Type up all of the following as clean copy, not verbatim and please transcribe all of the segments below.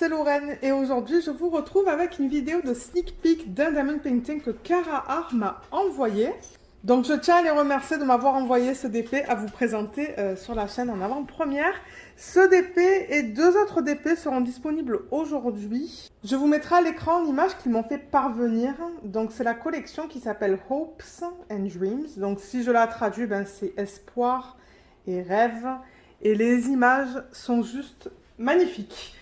c'est Lorraine et aujourd'hui je vous retrouve avec une vidéo de sneak peek d'un diamond painting que Cara Art m'a envoyé. Donc je tiens à les remercier de m'avoir envoyé ce DP à vous présenter sur la chaîne en avant-première. Ce DP et deux autres DP seront disponibles aujourd'hui. Je vous mettrai à l'écran l'image qu'ils m'ont fait parvenir. Donc c'est la collection qui s'appelle Hopes and Dreams. Donc si je la traduis, c'est espoir et rêve. Et les images sont juste magnifiques.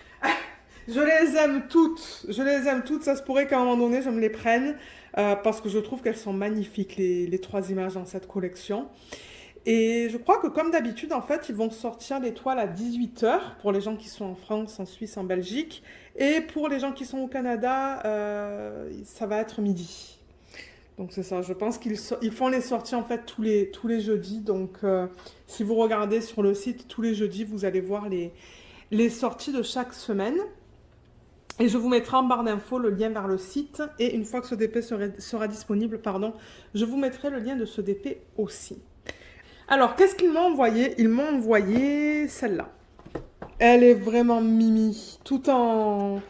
Je les aime toutes, ça se pourrait qu'à un moment donné je me les prenne parce que je trouve qu'elles sont magnifiques les trois images dans cette collection. Et je crois que comme d'habitude en fait ils vont sortir les toiles à 18 h pour les gens qui sont en France, en Suisse, en Belgique, et pour les gens qui sont au Canada ça va être midi. Donc c'est ça, je pense qu'ils font les sorties en fait tous les jeudis, donc si vous regardez sur le site tous les jeudis vous allez voir les sorties de chaque semaine. Et je vous mettrai en barre d'infos le lien vers le site. Et une fois que ce DP sera disponible, je vous mettrai le lien de ce DP aussi. Alors, qu'est-ce qu'ils m'ont envoyé? Ils m'ont envoyé celle-là. Elle est vraiment mimi. Tout en...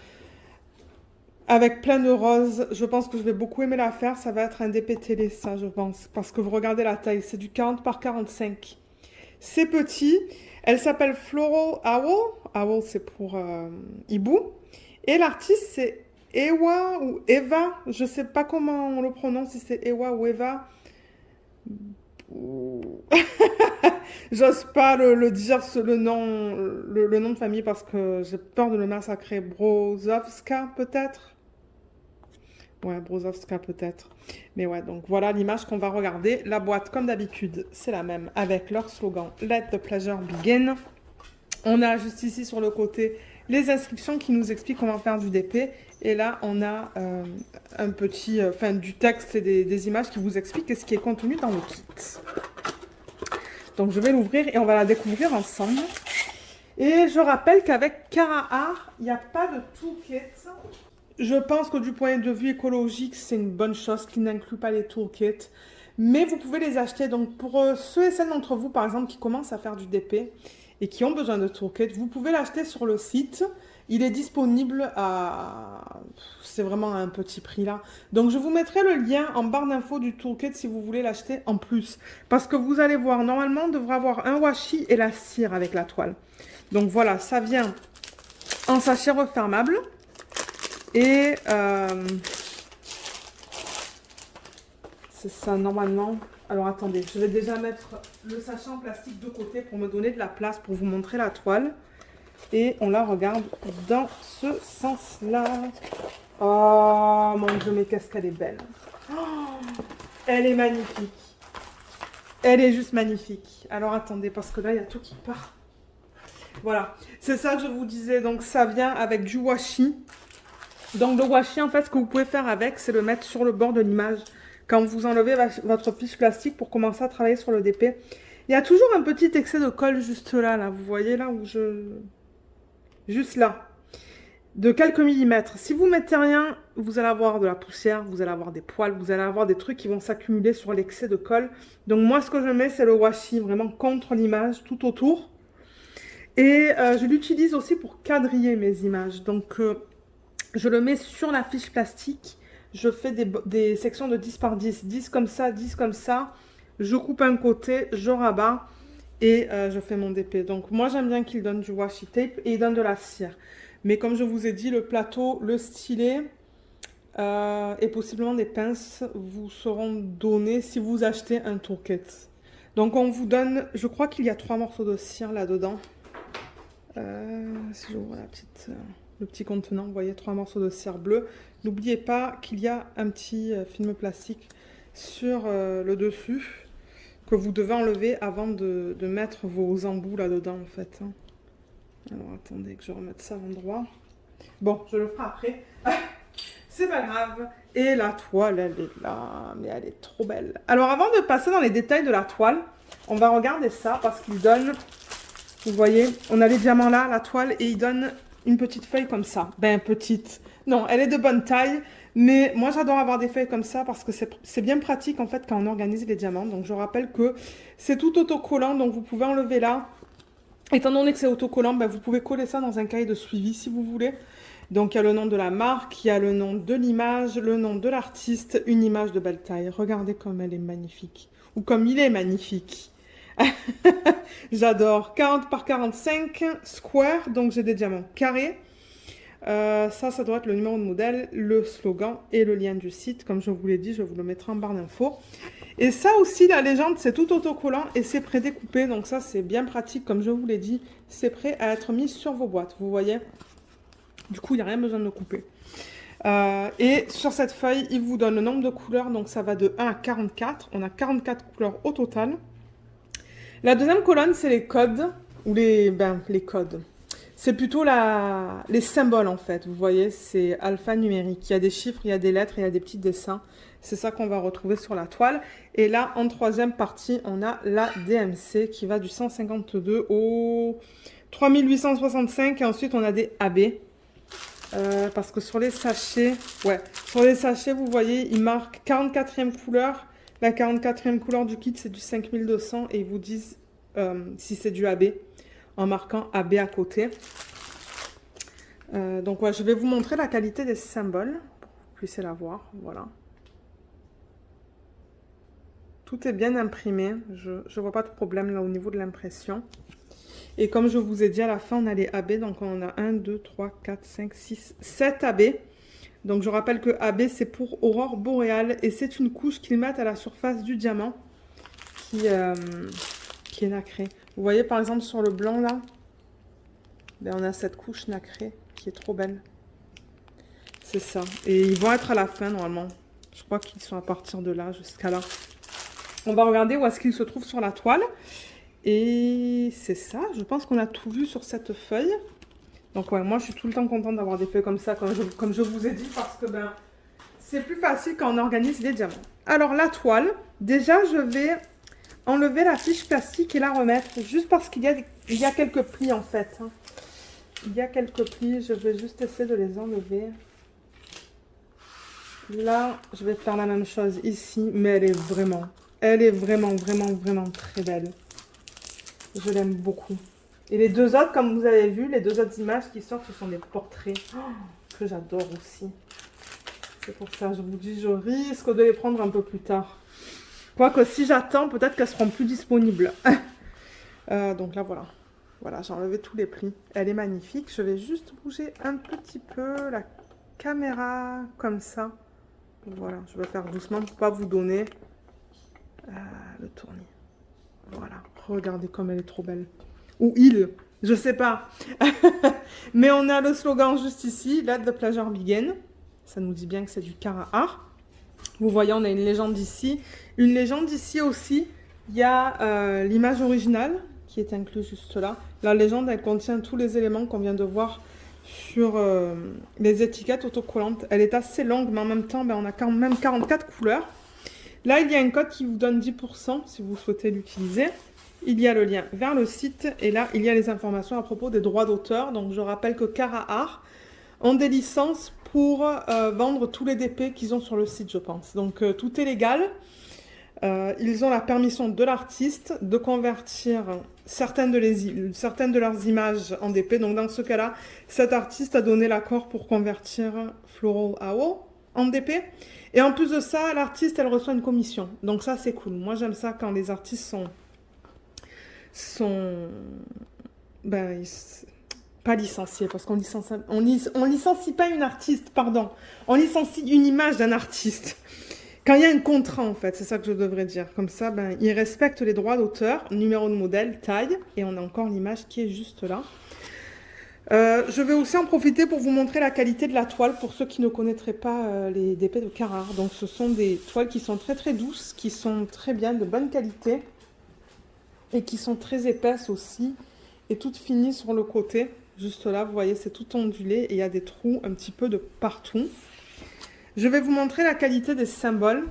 avec plein de roses. Je pense que je vais beaucoup aimer la faire. Ça va être un DP télé, ça, je pense. Parce que vous regardez la taille. C'est du 40 par 45. C'est petit. Elle s'appelle Floral Owl. Owl, c'est pour hibou. Et l'artiste, c'est Ewa ou Eva. Je ne sais pas comment on le prononce, si c'est Ewa ou Eva. J'ose pas le dire, le nom de famille, parce que j'ai peur de le massacrer. Brozowska, peut-être? Ouais, Brozowska, peut-être. Mais ouais, donc voilà l'image qu'on va regarder. La boîte, comme d'habitude, c'est la même, avec leur slogan « Let the pleasure begin ». On a juste ici, sur le côté, les instructions qui nous expliquent comment faire du DP. Et là, on a un petit, du texte et des images qui vous expliquent ce qui est contenu dans le kit. Donc, je vais l'ouvrir et on va la découvrir ensemble. Et je rappelle qu'avec Cara Art, il n'y a pas de toolkit. Je pense que du point de vue écologique, c'est une bonne chose qu'ils n'incluent pas les toolkits. Mais vous pouvez les acheter. Donc, pour ceux et celles d'entre vous, par exemple, qui commencent à faire du DP et qui ont besoin de toolkit, vous pouvez l'acheter sur le site. Il est disponible à... c'est vraiment à un petit prix là. Donc je vous mettrai le lien en barre d'infos du toolkit si vous voulez l'acheter en plus. Parce que vous allez voir, normalement on devrait avoir un washi et la cire avec la toile. Donc voilà, ça vient en sachet refermable. Et c'est ça normalement. Alors attendez, je vais déjà mettre le sachet en plastique de côté pour me donner de la place pour vous montrer la toile. Et on la regarde dans ce sens-là. Oh mon Dieu, mais qu'est-ce qu'elle est belle. Oh, elle est magnifique. Elle est juste magnifique. Alors attendez, parce que là, il y a tout qui part. Voilà, c'est ça que je vous disais. Donc ça vient avec du washi. Donc le washi, en fait, ce que vous pouvez faire avec, c'est le mettre sur le bord de l'image. Quand vous enlevez votre fiche plastique pour commencer à travailler sur le DP. Il y a toujours un petit excès de colle juste là. Vous voyez là où je... Juste là, de quelques millimètres. Si vous mettez rien, vous allez avoir de la poussière, vous allez avoir des poils, vous allez avoir des trucs qui vont s'accumuler sur l'excès de colle. Donc moi, ce que je mets, c'est le washi, vraiment contre l'image, tout autour. Et je l'utilise aussi pour quadriller mes images. Donc je le mets sur la fiche plastique. Je fais des sections de 10 par 10. 10 comme ça, 10 comme ça. Je coupe un côté, je rabats. Et je fais mon DP. Donc moi j'aime bien qu'il donne du washi tape et il donne de la cire. Mais comme je vous ai dit, le plateau, le stylet et possiblement des pinces vous seront donnés si vous achetez un toolkit. Donc on vous donne, je crois qu'il y a 3 morceaux de cire là-dedans. Si j'ouvre le petit contenant, vous voyez 3 morceaux de cire bleue. N'oubliez pas qu'il y a un petit film plastique sur le dessus. Que vous devez enlever avant de mettre vos embouts là-dedans, en fait. Alors, attendez que je remette ça à l'endroit. Bon, je le ferai après. C'est pas grave. Et la toile, elle est là. Mais elle est trop belle. Alors, avant de passer dans les détails de la toile, on va regarder ça parce qu'il donne... Vous voyez, on a les diamants là, la toile, et il donne une petite feuille comme ça. Ben, petite. Non, elle est de bonne taille. Mais moi, j'adore avoir des feuilles comme ça parce que c'est bien pratique, en fait, quand on organise les diamants. Donc, je rappelle que c'est tout autocollant. Donc, vous pouvez enlever là Étant donné que c'est autocollant, ben, vous pouvez coller ça dans un cahier de suivi si vous voulez. Donc il y a le nom de la marque, il y a le nom de l'image, le nom de l'artiste, une image de belle taille. Regardez comme elle est magnifique. Ou comme il est magnifique. J'adore. 40 par 45 square, donc j'ai des diamants carrés. Ça doit être le numéro de modèle, le slogan et le lien du site. Comme je vous l'ai dit, je vous le mettrai en barre d'infos. Et ça aussi, la légende, c'est tout autocollant et c'est prédécoupé. Donc ça, c'est bien pratique. Comme je vous l'ai dit, c'est prêt à être mis sur vos boîtes. Vous voyez? Du coup, il n'y a rien besoin de le couper. Et sur cette feuille, il vous donne le nombre de couleurs. Donc ça va de 1 à 44. On a 44 couleurs au total. La deuxième colonne, c'est les codes. Ou les codes. C'est plutôt les symboles en fait. Vous voyez, c'est alphanumérique. Il y a des chiffres, il y a des lettres, il y a des petits dessins. C'est ça qu'on va retrouver sur la toile. Et là, en troisième partie, on a la DMC qui va du 152 au 3865. Et ensuite, on a des AB. Parce que sur les sachets, vous voyez, ils marquent 44e couleur. La 44e couleur du kit, c'est du 5200. Et ils vous disent si c'est du AB. En marquant AB à côté. Donc ouais, je vais vous montrer la qualité des symboles pour que vous puissiez la voir. Voilà. Tout est bien imprimé. Je ne vois pas de problème là au niveau de l'impression. Et comme je vous ai dit, à la fin, on a les AB. Donc on a 1, 2, 3, 4, 5, 6, 7 AB. Donc je rappelle que AB, c'est pour aurore boréale. Et c'est une couche qu'ils mettent à la surface du diamant qui est nacrée. Vous voyez par exemple sur le blanc là, ben, on a cette couche nacrée qui est trop belle. C'est ça. Et ils vont être à la fin normalement. Je crois qu'ils sont à partir de là jusqu'à là. On va regarder où est-ce qu'ils se trouvent sur la toile. Et c'est ça. Je pense qu'on a tout vu sur cette feuille. Donc ouais, moi je suis tout le temps contente d'avoir des feuilles comme ça, comme je vous ai dit, parce que ben c'est plus facile quand on organise les diamants. Alors la toile, déjà je vais enlever la fiche plastique et la remettre, juste parce qu'il y a quelques plis en fait. Il y a quelques plis, je vais juste essayer de les enlever. Là, je vais faire la même chose ici, mais elle est vraiment, vraiment très belle. Je l'aime beaucoup. Et les deux autres, comme vous avez vu, les deux autres images qui sortent, ce sont des portraits que j'adore aussi. C'est pour ça, je vous dis, je risque de les prendre un peu plus tard. Quoique si j'attends, peut-être qu'elles seront plus disponibles. Donc là, voilà. Voilà, j'ai enlevé tous les plis. Elle est magnifique. Je vais juste bouger un petit peu la caméra comme ça. Voilà, je vais faire doucement pour ne pas vous donner le tournis. Voilà, regardez comme elle est trop belle. Ou il, je sais pas. Mais on a le slogan juste ici, Let the pleasure begin. Ça nous dit bien que c'est du Cara Art. Vous voyez, on a une légende ici. Une légende ici aussi, il y a l'image originale qui est incluse juste là. La légende, elle contient tous les éléments qu'on vient de voir sur les étiquettes autocollantes. Elle est assez longue, mais en même temps, ben, on a quand même 44 couleurs. Là, il y a un code qui vous donne 10% si vous souhaitez l'utiliser. Il y a le lien vers le site. Et là, il y a les informations à propos des droits d'auteur. Donc, je rappelle que Cara Art ont des licences pour vendre tous les DP qu'ils ont sur le site, je pense. Donc, tout est légal. Ils ont la permission de l'artiste de convertir certaines de leurs images en DP. Donc, dans ce cas-là, cet artiste a donné l'accord pour convertir Floral Owl en DP. Et en plus de ça, l'artiste, elle reçoit une commission. Donc, ça, c'est cool. Moi, j'aime ça quand les artistes sont pas licenciés, parce qu'on licencie pas une artiste, pardon. On licencie une image d'un artiste. Quand il y a un contrat, en fait, c'est ça que je devrais dire. Comme ça, ben, ils respectent les droits d'auteur, numéro de modèle, taille, et on a encore l'image qui est juste là. Je vais aussi en profiter pour vous montrer la qualité de la toile pour ceux qui ne connaîtraient pas les DP de Cara Art. Donc, ce sont des toiles qui sont très très douces, qui sont très bien, de bonne qualité, et qui sont très épaisses aussi, et toutes finies sur le côté. Juste là, vous voyez, c'est tout ondulé, et il y a des trous un petit peu de partout. Je vais vous montrer la qualité des symboles.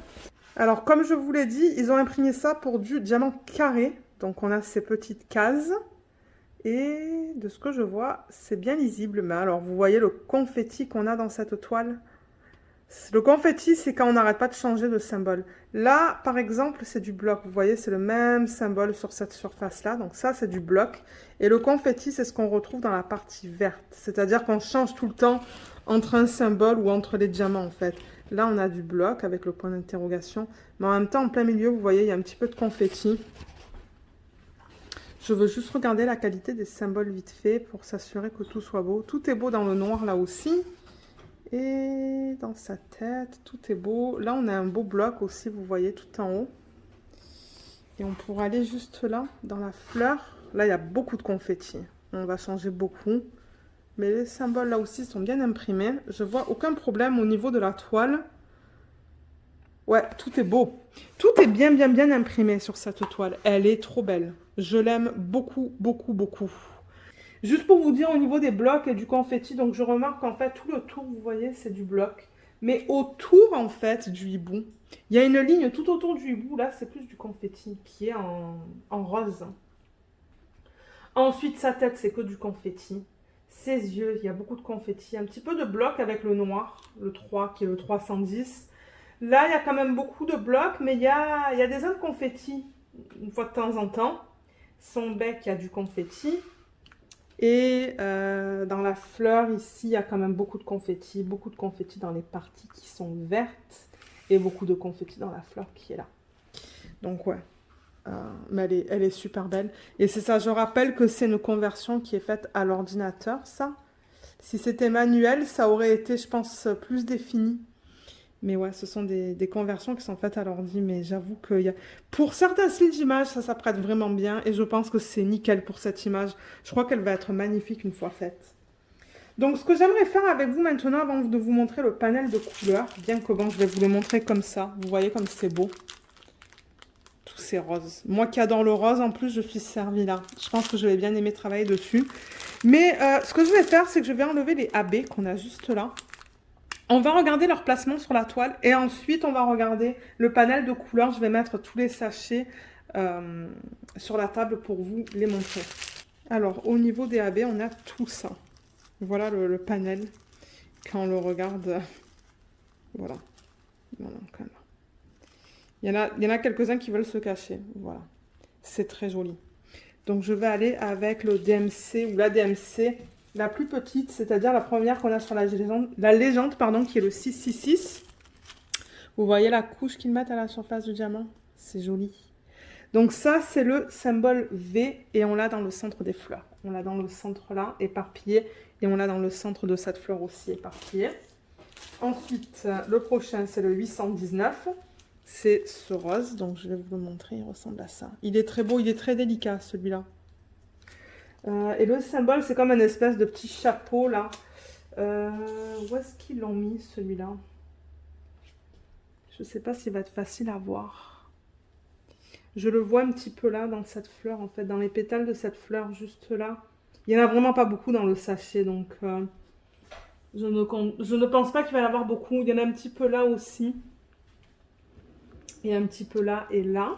Alors, comme je vous l'ai dit, ils ont imprimé ça pour du diamant carré. Donc, on a ces petites cases. Et de ce que je vois, c'est bien lisible. Mais alors, vous voyez le confetti qu'on a dans cette toile? Le confetti, c'est quand on n'arrête pas de changer de symbole. Là, par exemple, c'est du bloc. Vous voyez, c'est le même symbole sur cette surface-là. Donc ça, c'est du bloc. Et le confetti, c'est ce qu'on retrouve dans la partie verte. C'est-à-dire qu'on change tout le temps entre un symbole ou entre les diamants, en fait. Là, on a du bloc avec le point d'interrogation. Mais en même temps, en plein milieu, vous voyez, il y a un petit peu de confetti. Je veux juste regarder la qualité des symboles vite fait pour s'assurer que tout soit beau. Tout est beau dans le noir, là aussi. Et dans sa tête, tout est beau. Là, on a un beau bloc aussi, vous voyez, tout en haut. Et on pourra aller juste là, dans la fleur. Là, il y a beaucoup de confettis. On va changer beaucoup. Mais les symboles, là aussi, sont bien imprimés. Je vois aucun problème au niveau de la toile. Ouais, tout est beau. Tout est bien, bien, bien imprimé sur cette toile. Elle est trop belle. Je l'aime beaucoup, beaucoup, beaucoup. Juste pour vous dire au niveau des blocs et du confetti, donc je remarque qu'en fait tout le tour, vous voyez, c'est du bloc. Mais autour en fait du hibou, il y a une ligne tout autour du hibou, là c'est plus du confetti qui est en rose. Ensuite sa tête c'est que du confetti. Ses yeux, il y a beaucoup de confetti. Un petit peu de bloc avec le noir, le 3 qui est le 310. Là il y a quand même beaucoup de blocs, mais il y a des uns de confetti une fois de temps en temps. Son bec, il y a du confetti. Et dans la fleur, ici, il y a quand même beaucoup de confettis dans les parties qui sont vertes et beaucoup de confettis dans la fleur qui est là. Donc ouais, mais elle est super belle. Et c'est ça, je rappelle que c'est une conversion qui est faite à l'ordinateur, ça. Si c'était manuel, ça aurait été, je pense, plus défini. Mais ouais, ce sont des conversions qui sont faites à l'ordi, mais j'avoue qu'il y a... Pour certains styles d'image, ça s'apprête vraiment bien, et je pense que c'est nickel pour cette image. Je crois qu'elle va être magnifique une fois faite. Donc, ce que j'aimerais faire avec vous maintenant, avant de vous montrer le panel de couleurs, bien que bon, je vais vous le montrer comme ça. Vous voyez comme c'est beau. Tous ces roses. Moi qui adore le rose, en plus, je suis servie là. Je pense que je vais bien aimer travailler dessus. Mais ce que je vais faire, c'est que je vais enlever les AB qu'on a juste là. On va regarder leur placement sur la toile et ensuite on va regarder le panel de couleurs. Je vais mettre tous les sachets sur la table pour vous les montrer. Alors au niveau des AB, on a tout ça. Voilà le panel. Quand on le regarde, voilà. Il y en a quelques-uns qui veulent se cacher. Voilà. C'est très joli. Donc je vais aller avec le DMC ou la DMC. La plus petite, c'est-à-dire la première qu'on a sur la légende, pardon, qui est le 666. Vous voyez la couche qu'ils mettent à la surface du diamant? C'est joli. Donc ça, c'est le symbole V et on l'a dans le centre des fleurs. On l'a dans le centre là, éparpillé, et on l'a dans le centre de cette fleur aussi éparpillé. Ensuite, le prochain, c'est le 819. C'est ce rose, donc je vais vous le montrer, il ressemble à ça. Il est très beau, il est très délicat celui-là. Et le symbole, c'est comme un espèce de petit chapeau, là. Où est-ce qu'ils l'ont mis, celui-là? Je ne sais pas s'il va être facile à voir. Je le vois un petit peu là, dans cette fleur, en fait, dans les pétales de cette fleur, juste là. Il n'y en a vraiment pas beaucoup dans le sachet, donc je ne pense pas qu'il va y en avoir beaucoup. Il y en a un petit peu là aussi. Et un petit peu là et là.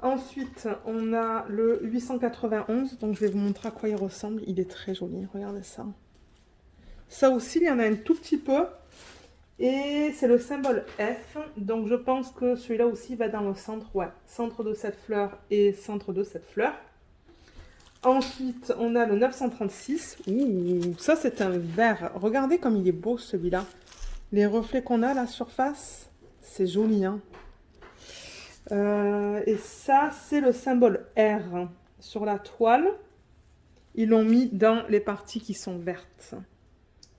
Ensuite, on a le 891, donc je vais vous montrer à quoi il ressemble. Il est très joli, regardez ça. Ça aussi, il y en a un tout petit peu. Et c'est le symbole F, donc je pense que celui-là aussi va dans le centre, ouais. Centre de cette fleur et centre de cette fleur. Ensuite, on a le 936. Ouh, ça c'est un vert. Regardez comme il est beau celui-là. Les reflets qu'on a à la surface, c'est joli, hein. Et ça, c'est le symbole R sur la toile. Ils l'ont mis dans les parties qui sont vertes.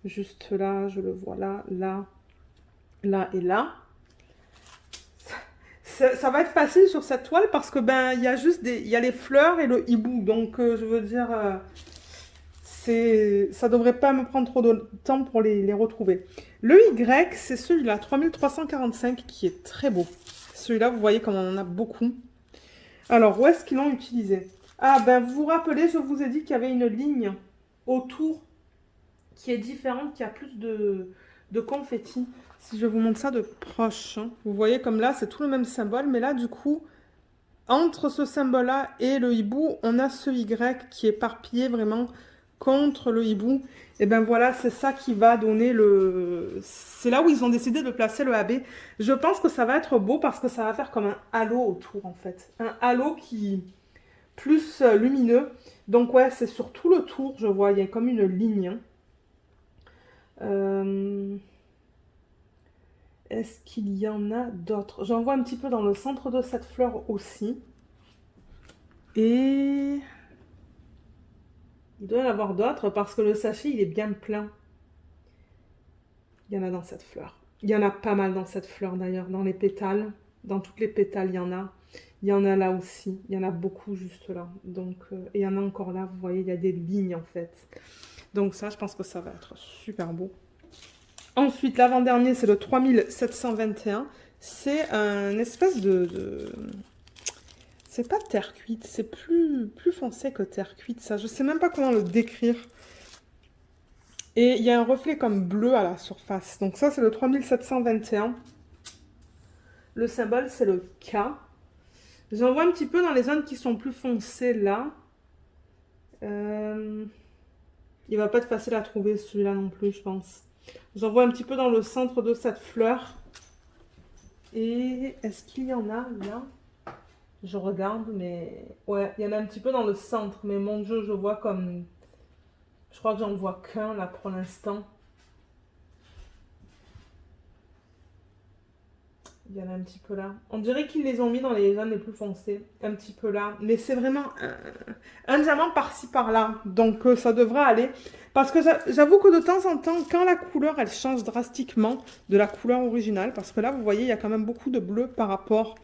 Juste là, je le vois là, là, là et là. Ça va être facile sur cette toile parce que ben il y a juste il y a les fleurs et le hibou. Donc je veux dire, ça devrait pas me prendre trop de temps pour les retrouver. Le Y, c'est celui-là, 3345, qui est très beau. Celui-là, vous voyez comme on en a beaucoup. Alors, où est-ce qu'ils l'ont utilisé? Ah, ben, vous vous rappelez, je vous ai dit qu'il y avait une ligne autour qui est différente, qui a plus de confetti. Si je vous montre ça de proche, hein, vous voyez comme là, c'est tout le même symbole, mais là, du coup, entre ce symbole-là et le hibou, on a ce Y qui est éparpillé vraiment contre le hibou. Et ben voilà, c'est ça qui va donner le... C'est là où ils ont décidé de placer le AB. Je pense que ça va être beau parce que ça va faire comme un halo autour en fait. Un halo qui... plus lumineux. Donc ouais, c'est sur tout le tour, je vois, il y a comme une ligne. Est-ce qu'il y en a d'autres? J'en vois un petit peu dans le centre de cette fleur aussi. Et... il doit y en avoir d'autres parce que le sachet, il est bien plein. Il y en a dans cette fleur. Il y en a pas mal dans cette fleur d'ailleurs, dans les pétales. Dans toutes les pétales, il y en a. Il y en a là aussi. Il y en a beaucoup juste là. Donc, et il y en a encore là, vous voyez, il y a des lignes en fait. Donc ça, je pense que ça va être super beau. Ensuite, l'avant-dernier, c'est le 3721. C'est un espèce de... c'est pas terre cuite, c'est plus foncé que terre cuite, ça. Je sais même pas comment le décrire. Et il y a un reflet comme bleu à la surface. Donc ça, c'est le 3721. Le symbole, c'est le K. J'en vois un petit peu dans les zones qui sont plus foncées là. Il va pas être facile à trouver celui-là non plus, je pense. J'en vois un petit peu dans le centre de cette fleur. Et est-ce qu'il y en a là? Je regarde, mais... ouais, il y en a un petit peu dans le centre. Mais mon Dieu, je vois comme... je crois que j'en vois qu'un là pour l'instant. Il y en a un petit peu là. On dirait qu'ils les ont mis dans les zones les plus foncées. Un petit peu là. Mais c'est vraiment un diamant par-ci par-là. Donc ça devrait aller. Parce que j'avoue que de temps en temps, quand la couleur elle change drastiquement de la couleur originale, parce que là vous voyez il y a quand même beaucoup de bleu par rapport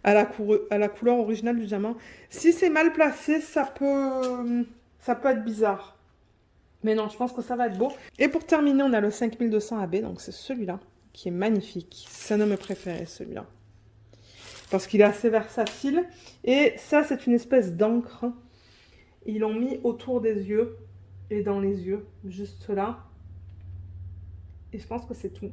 à la couleur originale du diamant. Si c'est mal placé, ça peut être bizarre. Mais non, je pense que ça va être beau. Et pour terminer, on a le 5200 AB, donc c'est celui-là, qui est magnifique. C'est un de mes préférés, celui-là. Parce qu'il est assez versatile. Et ça, c'est une espèce d'encre. Ils l'ont mis autour des yeux et dans les yeux, juste là. Et je pense que c'est tout.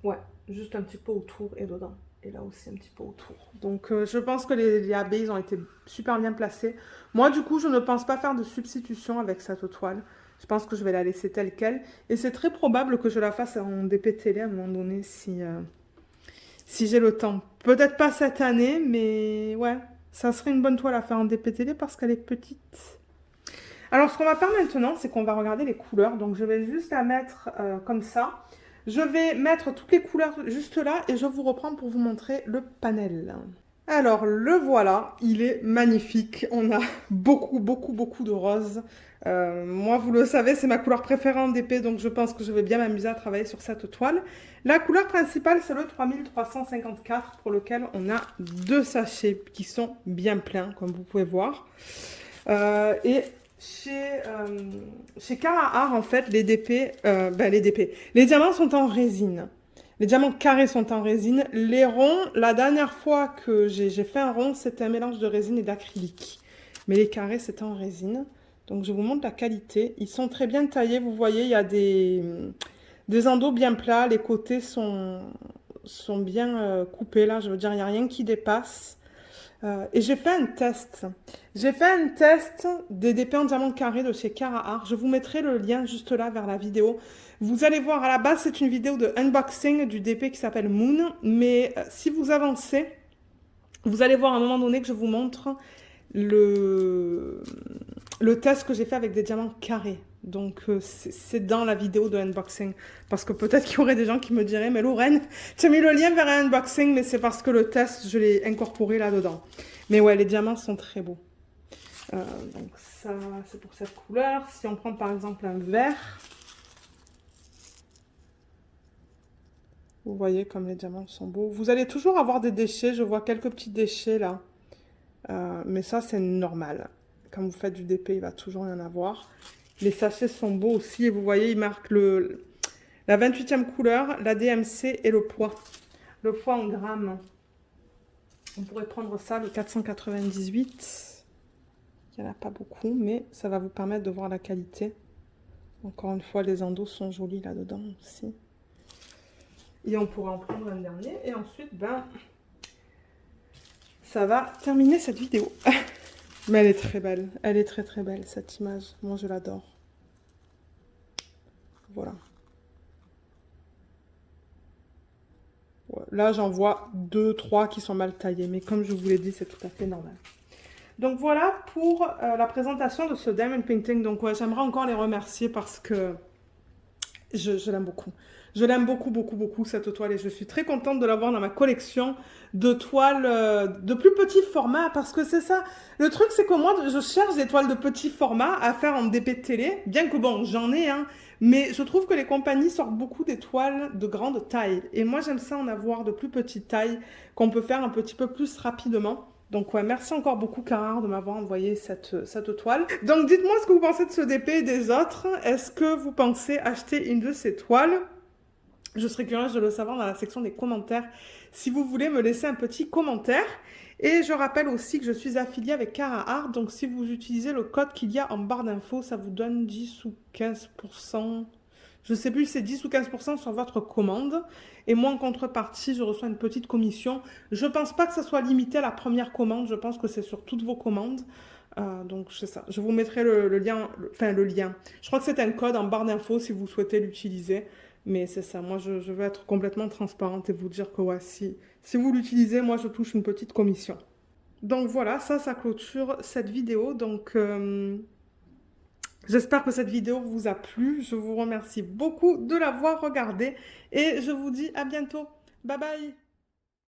Ouais, juste un petit peu autour et dedans. Et là aussi un petit peu autour. Donc je pense que les AB, ils ont été super bien placés. Moi, du coup, je ne pense pas faire de substitution avec cette toile. Je pense que je vais la laisser telle qu'elle. Et c'est très probable que je la fasse en DP télé à un moment donné si j'ai le temps. Peut-être pas cette année, mais ouais, ça serait une bonne toile à faire en DP télé parce qu'elle est petite. Alors, ce qu'on va faire maintenant, c'est qu'on va regarder les couleurs. Donc, je vais juste la mettre comme ça. Je vais mettre toutes les couleurs juste là et je vous reprends pour vous montrer le panel. Alors, le voilà, il est magnifique. On a beaucoup de roses. Moi, vous le savez, c'est ma couleur préférée en DP, donc je pense que je vais bien m'amuser à travailler sur cette toile. La couleur principale, c'est le 3354, pour lequel on a 2 sachets qui sont bien pleins, comme vous pouvez voir. Et chez Cara en fait, les diamants sont en résine. Les diamants carrés sont en résine. Les ronds, la dernière fois que j'ai fait un rond, c'était un mélange de résine et d'acrylique. Mais les carrés, c'était en résine. Donc, je vous montre la qualité. Ils sont très bien taillés. Vous voyez, il y a des endos bien plats. Les côtés sont bien coupés, là. Je veux dire, il n'y a rien qui dépasse. Et j'ai fait un test. J'ai fait un test des DP en diamant carré de chez Cara. Je vous mettrai le lien juste là vers la vidéo. Vous allez voir, à la base, c'est une vidéo de unboxing du DP qui s'appelle Moon. Mais si vous avancez, vous allez voir à un moment donné que je vous montre le test que j'ai fait avec des diamants carrés. Donc, c'est dans la vidéo de unboxing. Parce que peut-être qu'il y aurait des gens qui me diraient « Mais Lorraine, tu as mis le lien vers un unboxing, mais c'est parce que le test, je l'ai incorporé là-dedans. » Mais ouais, les diamants sont très beaux. Donc ça, c'est pour cette couleur. Si on prend par exemple un vert, vous voyez comme les diamants sont beaux. Vous allez toujours avoir des déchets. Je vois quelques petits déchets là. Mais ça, c'est normal. Quand vous faites du DP, il va toujours y en avoir. Les sachets sont beaux aussi. Et vous voyez, ils marquent la 28e couleur, la DMC et le poids. Le poids en grammes. On pourrait prendre ça, le 498. Il n'y en a pas beaucoup, mais ça va vous permettre de voir la qualité. Encore une fois, les endos sont jolis là-dedans aussi. Et on pourra en prendre un dernier. Et ensuite, ça va terminer cette vidéo. Mais elle est très belle. Elle est très très belle, cette image. Moi, je l'adore. Voilà. Ouais, là, j'en vois 2, 3 qui sont mal taillés. Mais comme je vous l'ai dit, c'est tout à fait normal. Donc voilà pour la présentation de ce Diamond Painting. Donc ouais, j'aimerais encore les remercier parce que je l'aime beaucoup. Je l'aime beaucoup, beaucoup, beaucoup, cette toile. Et je suis très contente de l'avoir dans ma collection de toiles de plus petit format. Parce que c'est ça. Le truc, c'est que moi, je cherche des toiles de petit format à faire en DP de télé. Bien que bon, j'en ai, hein. Mais je trouve que les compagnies sortent beaucoup des toiles de grande taille. Et moi, j'aime ça en avoir de plus petite taille qu'on peut faire un petit peu plus rapidement. Donc ouais, merci encore beaucoup Carrare de m'avoir envoyé cette toile. Donc dites-moi ce que vous pensez de ce DP et des autres. Est-ce que vous pensez acheter une de ces toiles? Je serais curieuse de le savoir dans la section des commentaires si vous voulez me laisser un petit commentaire. Et je rappelle aussi que je suis affiliée avec Carrare. Donc si vous utilisez le code qu'il y a en barre d'infos, ça vous donne 10 ou 15%. Je ne sais plus si c'est 10 ou 15% sur votre commande. Et moi, en contrepartie, je reçois une petite commission. Je ne pense pas que ça soit limité à la première commande. Je pense que c'est sur toutes vos commandes. Donc, c'est ça. Je vous mettrai le lien. Enfin, le lien. Je crois que c'est un code en barre d'infos si vous souhaitez l'utiliser. Mais c'est ça. Moi, je veux être complètement transparente et vous dire que ouais, si vous l'utilisez, moi, je touche une petite commission. Donc voilà, ça clôture cette vidéo. Donc, j'espère que cette vidéo vous a plu. Je vous remercie beaucoup de l'avoir regardée et je vous dis à bientôt. Bye bye!